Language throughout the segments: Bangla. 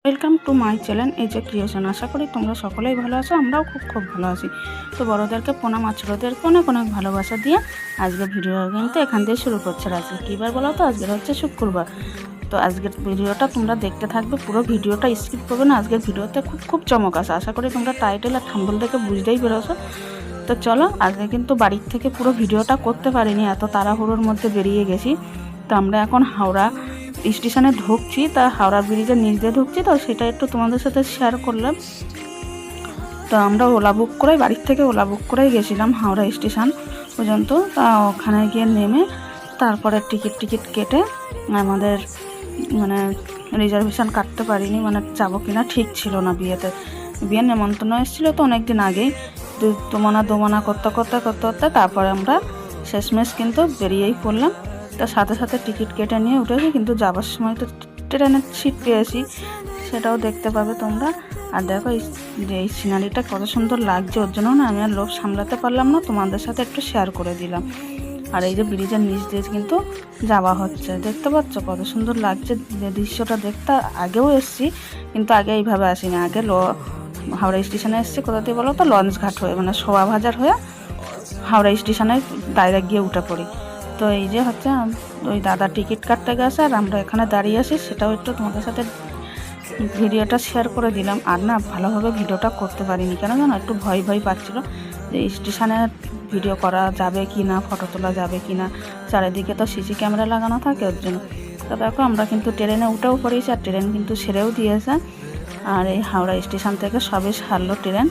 Welcome to my channel AJ creation. আশা করি তোমরা সকলেই ভালো আছো, আমরাও খুব ভালো আছি। তো বড়োদেরকে প্রণাম আর ছোটোদেরকে অনেক অনেক ভালোবাসা দিয়ে আজকের ভিডিও কিন্তু এখান থেকে শুরু করছে। আজকে কী বার বলো তো? আজকের হচ্ছে শুক্রবার। তো আজকের ভিডিওটা তোমরা দেখতে থাকবে, পুরো ভিডিওটা স্কিপ করবে না। আজকের ভিডিওতে খুব চমক আছে, আশা করি তোমরা টাইটেল আর থাম্বনেল দেখে বুঝতেই পেরেছো। তো চলো, আজকে কিন্তু বাড়ির থেকে পুরো ভিডিওটা করতে পারিনি, এত তাড়াহুড়োর মধ্যে বেরিয়ে গেছি। তো আমরা এখন হাওড়া স্টেশনে ঢুকছি, তা হাওড়া ব্রিজের নিচ দিয়ে ঢুকছি, তো সেটা একটু তোমাদের সাথে শেয়ার করলাম। তো আমরা ওলা বুক করে, বাড়ির থেকে ওলা বুক করেই গেছিলাম হাওড়া স্টেশন পর্যন্ত। তা ওখানে গিয়ে নেমে তারপরে টিকিট কেটে আমাদের রিজার্ভেশন কাটতে পারিনি, যাবো কিনা ঠিক ছিল না। বিয়ের নেমন্তন্ন এসেছিলো তো অনেক দিন আগেই। দোমানা করতে তারপরে আমরা শেষমেশ কিন্তু বেরিয়েই পড়লাম। তো সাথে টিকিট কেটে নিয়ে উঠেছি, কিন্তু যাবার সময় তো ট্রেনের সিট পেয়েছি, সেটাও দেখতে পাবে তোমরা। আর দেখো এই সিনারিটা কত সুন্দর লাগছে, ওর জন্য না আমি আর লোভ সামলাতে পারলাম না, তোমাদের সাথে একটু শেয়ার করে দিলাম। আর এই যে ব্রিজের নিচ দিয়ে কিন্তু যাওয়া হচ্ছে, দেখতে পাচ্ছ কত সুন্দর লাগছে দৃশ্যটা দেখতে। আগেও এসছি, কিন্তু আগে এইভাবে আসিনি। আগে হাওড়া স্টেশনে এসছি কোথা দিয়ে বলো তো? লঞ্চ ঘাট হয়ে, শোভাবাজার হয়ে হাওড়া স্টেশনে ডাইরেক্ট গিয়ে উঠে পড়ি। তো এই যে হচ্ছে ওই দাদা টিকিট কাটতে গেছে আর আমরা এখানে দাঁড়িয়ে আছি, সেটাও একটু তোমাদের সাথে ভিডিওটা শেয়ার করে দিলাম। আর না, ভালোভাবে ভিডিওটা করতে পারিনি, কেন জানো? একটু ভয় পাচ্ছিলো যে স্টেশনে ভিডিও করা যাবে কি না, ফটো তোলা যাবে কি না। চারিদিকে তো সিসি ক্যামেরা লাগানো থাকে, ওর জন্য। তো দেখো আমরা কিন্তু ট্রেনে উঠেও পড়েছি, আর ট্রেন কিন্তু ছেড়েও দিয়েছে। আর এই হাওড়া স্টেশন থেকে সবে ছাড়লো ট্রেন।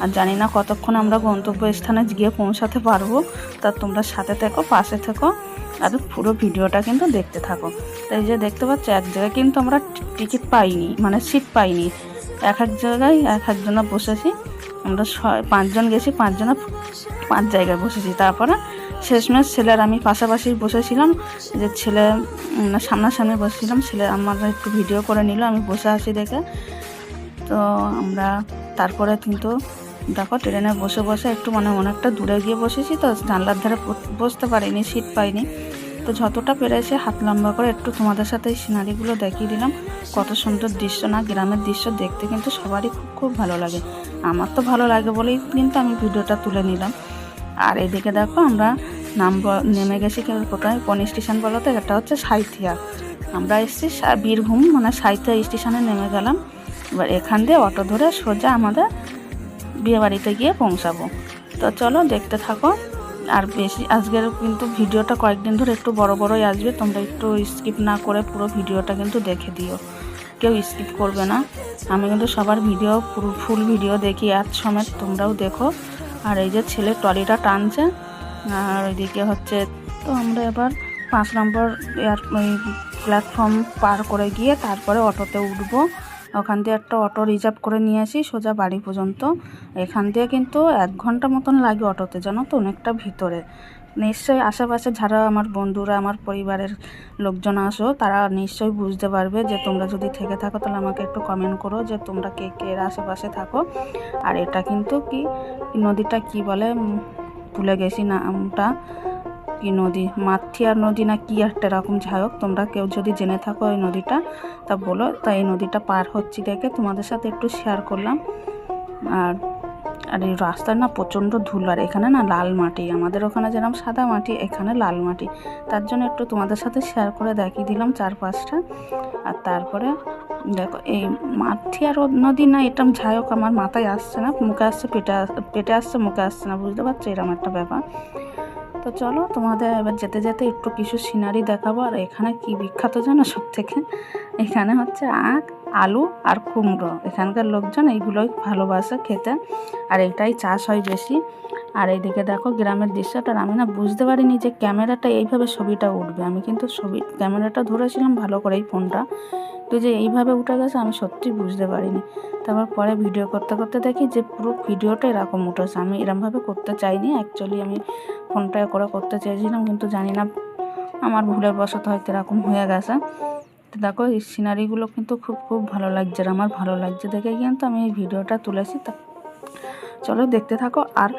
আর জানি না কতক্ষণ আমরা গন্তব্যস্থানে গিয়ে পৌঁছাতে পারবো। তা তোমরা সাথে থেকো, পাশে থেকো, আর পুরো ভিডিওটা কিন্তু দেখতে থাকো। তাই যে দেখতে পাচ্ছ, এক জায়গায় কিন্তু আমরা টিকিট পাইনি, সিট পাইনি। এক জায়গায় একজনা বসেছি, আমরা 5জন গেছি, 5 জায়গায় বসেছি। তারপরে শেষমেশ ছেলের আমি পাশাপাশি বসেছিলাম, যে ছেলে সামনাসামনি বসেছিলাম। ছেলে আমার একটু ভিডিও করে নিল আমি বসে আছি দেখে। তো আমরা তারপরে কিন্তু দেখো ট্রেনে বসে একটু অনেকটা দূরে গিয়ে বসেছি, তো জানলার ধারে বসতে পারিনি, সিট পাইনি। তো যতটা পেরেছে হাত লম্বা করে একটু তোমাদের সাথে এই সিনারিগুলো দেখিয়ে দিলাম। কত সুন্দর দৃশ্য না? গ্রামের দৃশ্য দেখতে কিন্তু সবারই খুব ভালো লাগে। আমার তো ভালো লাগে বলেই কিন্তু আমি ভিডিওটা তুলে নিলাম। আর এদিকে দেখো আমরা নেমে গেছি কোথায়, কোন স্টেশন বলো তো? এটা হচ্ছে সাঁইথিয়া। আমরা এসেছি বীরভূম, সাঁইথিয়া স্টেশনে নেমে গেলাম। এবার এখান দিয়ে অটো ধরে সোজা আমাদের বিয়েবাড়িতে গিয়ে পৌঁছাবো। তো চলো দেখতে থাকো। আর বেশি আজকের কিন্তু ভিডিওটা কয়েকদিন ধরে একটু বড়ই আসবে, তোমরা একটু স্কিপ না করে পুরো ভিডিওটা কিন্তু দেখে দিও, কেউ স্কিপ করবে না। আমি কিন্তু সবার ভিডিও পুরো ফুল ভিডিও দেখি আজ সমেত, তোমরাও দেখো। আর এই যে ছেলে ট্রলিটা টানছে, আর ওইদিকে হচ্ছে। তো আমরা এবার 5 নম্বর প্ল্যাটফর্ম পার করে গিয়ে তারপরে অটোতে উঠবো। ওখান দিয়ে একটা অটো রিজার্ভ করে নিয়ে আসি সোজা বাড়ি পর্যন্ত। এখান দিয়ে কিন্তু 1 ঘন্টা মতন লাগে অটোতে, জানো তো, অনেকটা ভিতরে। নিশ্চয়ই আশেপাশে যারা আমার বন্ধুরা, আমার পরিবারের লোকজন আসো, তারা নিশ্চয়ই বুঝতে পারবে। যে তোমরা যদি থেকে থাকো তাহলে আমাকে একটু কমেন্ট করো যে তোমরা কে এর আশেপাশে থাকো। আর এটা কিন্তু কি নদীটা কি বলে, ভুলে গেছি নামটা। কি নদী, মাথিয়ার নদী না কি একটা এরকম, যাই হোক, তোমরা কেউ যদি জেনে থাকো এই নদীটা তা বলো। তা এই নদীটা পার হচ্ছি দেখে তোমাদের সাথে একটু শেয়ার করলাম। আর এই রাস্তায় না প্রচণ্ড ধুল, আর এখানে না লাল মাটি, আমাদের ওখানে যেরকম সাদা মাটি, এখানে লাল মাটি। তার জন্য একটু তোমাদের সাথে শেয়ার করে দেখিয়ে দিলাম 4-5টা। আর তারপরে দেখো এই মাথিয়ার নদী না, এটা যাই হোক আমার মাথায় আসছে না, মুখে আসছে, পেটে আসছে, মুখে আসছে না, বুঝতে পারছো, এরকম একটা ব্যাপার। তো চলো তোমাদের এবার যেতে একটু কিছু সিনারি দেখাবো। আর এখানে কি বিখ্যাত জানো সব থেকে? এখানে হচ্ছে আখ, আলু আর কুমড়ো। এখানকার লোকজন এইগুলোই ভালোবাসে খেতে, আর এটাই চাষ হয় বেশি। আর এইদিকে দেখো গ্রামের দৃশ্যটা। আমি না বুঝতে পারিনি যে ক্যামেরাটা এইভাবে ছবিটা উঠবে। আমি কিন্তু ক্যামেরাটা ধরেছিলাম ভালো করেই ফোনটা, তো যে এইভাবে উঠে গেছে আমি সত্যি বুঝতে পারিনি। তারপর পরে ভিডিও করতে দেখি যে পুরো ভিডিওটা এরকম উঠেছে। আমি এরকমভাবে করতে চাইনি, অ্যাকচুয়ালি আমি ফোনটায় করতে চেয়েছিলাম, কিন্তু জানি না আমার ভুলের বশত হয়তো এরকম হয়ে গেছে। তো দেখো এই সিনারিগুলো কিন্তু খুব ভালো লাগছে, আর আমার ভালো লাগছে দেখে কিন্তু আমি এই ভিডিওটা তুলেছি। তা চলো দেখতে থাকো। আর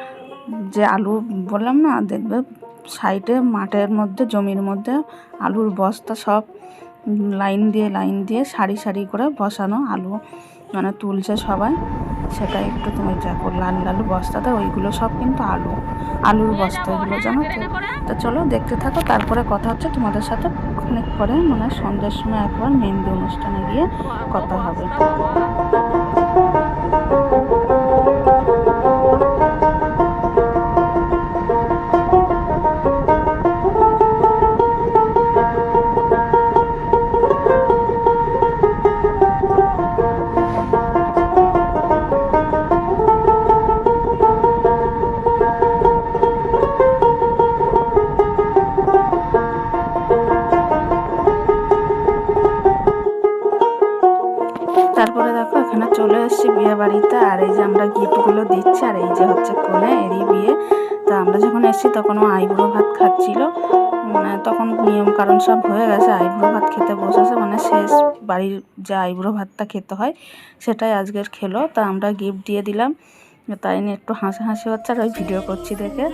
যে আলু বললাম না, দেখবে সাইডে মাঠের মধ্যে, জমির মধ্যে আলুর বস্তা সব লাইন দিয়ে সারি সারি করে বসানো আলু মানে তুলছে সবাই। সেটা একটু তুমি দেখো, লাল লাল বস্তাতে ওইগুলো সব কিন্তু আলুর বস্তা, এগুলো জানো তো। তো চলো দেখতে থাকো, তারপরে কথা হচ্ছে তোমাদের সাথে অনেক পরে, মানে সন্ধ্যের সময় একবার মেহেন্দি অনুষ্ঠানে গিয়ে কথা হবে। তারপরে দেখো এখানে চলে এসেছি বিয়ে বাড়িতে, আর এই যে আমরা গিফটগুলো দিচ্ছি, আর এই যে হচ্ছে কনে, এরই বিয়ে। তা আমরা যখন এসেছি তখন ও আইবুড়ো ভাত খাচ্ছিল, মানে তখন নিয়ম কারণ সব হয়ে গেছে, আইবুড়ো ভাত খেতে বসেছে, মানে শেষ বাড়ির যে আইবুড়ো ভাতটা খেতে হয় সেটাই আজকের খেলো। তা আমরা গিফট দিয়ে দিলাম, তাই নিয়ে একটু হাসাহাসি হচ্ছে আর ওই ভিডিও করছি দেখে।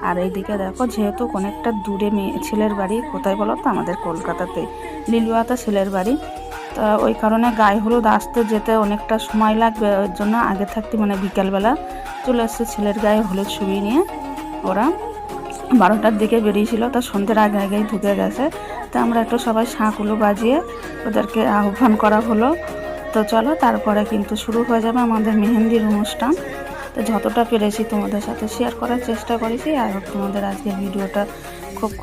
আর এইদিকে দেখো, যেহেতু অনেকটা দূরে ছেলের বাড়ি, কোথায় বলো তো, আমাদের কলকাতাতে লিলুয়াতে ছেলের বাড়ি। তা ওই কারণে গায়ে হলুদ আসতে যেতে অনেকটা সময় লাগবে, ওই জন্য আগে থাকতে মানে বিকালবেলা চলে এসছে ছেলের গায়ে হলুদ শুকিয়ে নিয়ে। ওরা 12টার দিকে বেরিয়েছিল, তা সন্ধ্যের আগে আগেই ঢুকে গেছে। তা আমরা একটু সবাই শাঁখগুলো বাজিয়ে ওদেরকে আহ্বান করা হলো। তো চলো তারপরে কিন্তু শুরু হয়ে যাবে আমাদের মেহেন্দির অনুষ্ঠান। তো যতটা পেরেছি তোমাদের সাথে শেয়ার করার চেষ্টা করেছি, আর তোমাদের আজকের ভিডিওটা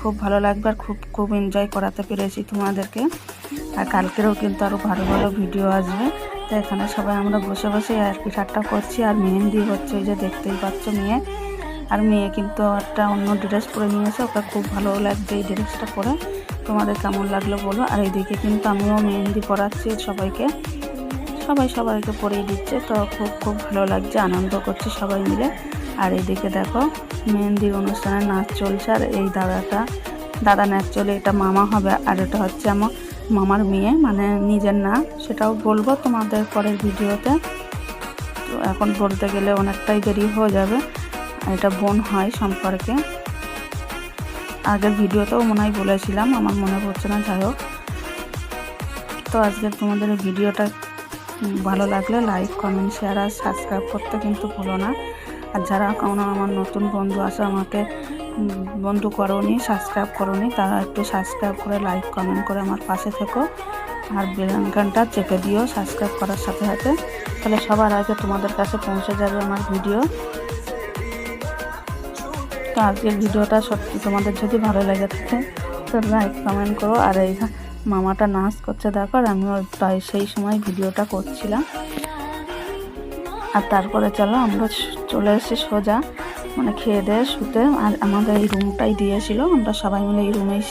খুব ভালো লাগবে, আর খুব এনজয় করাতে পেরেছি তোমাদেরকে। আর কালকেরও কিন্তু আরও ভালো ভালো ভিডিও আসবে। তো এখানে সবাই আমরা বসে বসে আর কি ঠাট্টা করছি, আর মেহেন্দি হচ্ছে, ওই যে দেখতেই পাচ্ছ মেয়ে। আর মেয়ে কিন্তু একটা অন্য ড্রেস পরে নিয়েছে, ওকে খুব ভালো লাগছে এই ড্রেসটা পরে। তোমাদের কেমন লাগলো বলো। আর এইদিকে কিন্তু আমিও মেহেন্দি পরাচ্ছি সবাইকে, সবাইকে পরিয়ে দিচ্ছে। তো খুব ভালো লাগছে, আনন্দ করছি সবাই মিলে। আর এইদিকে দেখো মেহেন্দির অনুষ্ঠানে নাচ চলছে, আর এই দাদা নাচ চলে, এটা মামা হবে, আর এটা হচ্ছে আমার মামার মেয়ে, মানে নিজের না, সেটাও বলবো তোমাদের পরের ভিডিওতে। তো এখন বলতে গেলে অনেকটাই দেরি হয়ে যাবে, আর এটা বোন হয় সম্পর্কে। আগের ভিডিওতেও মনে হয় বলেছিলাম, আমার মনে পড়ছে না, যাই হোক। তো আজকে তোমাদের এই ভিডিওটা ভালো লাগলে লাইক, কমেন্ট, শেয়ার আর সাবস্ক্রাইব করতে কিন্তু ভুলো না। আর যারা কোনো আমার নতুন বন্ধু আছে, আমাকে বন্ধু করোনি, সাবস্ক্রাইব করোনি, তারা একটু সাবস্ক্রাইব করে লাইক কমেন্ট করে আমার পাশে থেকো। আর বেল আইকনটা চেপে দিও সাবস্ক্রাইব করার সাথে সাথে, তাহলে সবার আগে তোমাদের কাছে পৌঁছে যাবে আমার ভিডিও। তো আজকের ভিডিওটা সত্যি তোমাদের যদি ভালো লেগে থাকে তো লাইক কমেন্ট করো। আর এই মামাটা নাচ করছে দেখো, আর আমিও প্রায় সেই সময় ভিডিওটা করছিলাম। আর তারপরে চলো আমরা চলে এসেছি সোজা, মানে খেয়ে দিয়ে শুতে। আর আমাদের এই রুমটাই দিয়েছিল, আমরা সবাই মিলে এই রুমেই